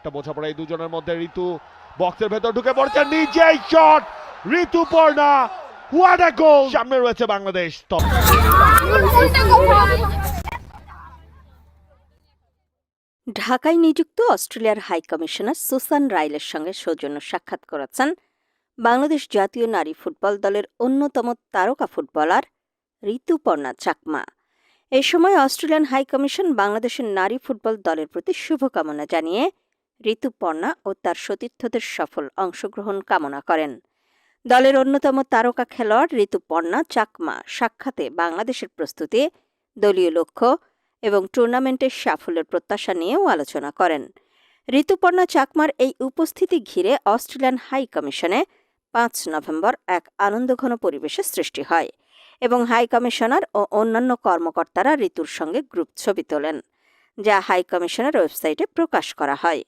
একটা বোঝাপড়া এই দুজনের মধ্যে। ঋতু বক্সের ভেতর ঢুকে পড়ছে, নিজেই শট ঋতুপর্ণা, হোয়াট আ গোল! সামনে রয়েছে বাংলাদেশ। ঢাকায় নিযুক্ত অস্ট্রেলিয়ার হাই কমিশনার সুসান রাইলের সঙ্গে সৌজন্য সাক্ষাৎ করেছেন বাংলাদেশ জাতীয় নারী ফুটবল দলের অন্যতম তারকা ফুটবলার ঋতুপর্ণা চাকমা। এ সময় অস্ট্রেলিয়ান হাই কমিশন বাংলাদেশের নারী ফুটবল দলের প্রতি শুভকামনা জানিয়ে ঋতুপর্ণা ও তার সতীর্থদের সফল অংশগ্রহণ কামনা করেন। দলের অন্যতম তারকা খেলোয়াড় ঋতুপর্ণা চাকমা সাক্ষাতে বাংলাদেশের প্রস্তুতি, দলীয় লক্ষ্য এবং টুর্নামেন্টের সাফল্যের প্রত্যাশা নিয়েও আলোচনা করেন। ঋতুপর্ণা চাকমার এই উপস্থিতি ঘিরে অস্ট্রেলিয়ান হাই কমিশনে 5 নভেম্বর এক আনন্দঘন পরিবেশের সৃষ্টি হয় এবং হাই কমিশনার ও অন্যান্য কর্মকর্তারা ঋতুর সঙ্গে গ্রুপ ছবি তোলেন, যা হাই কমিশনের ওয়েবসাইটে প্রকাশ করা হয়।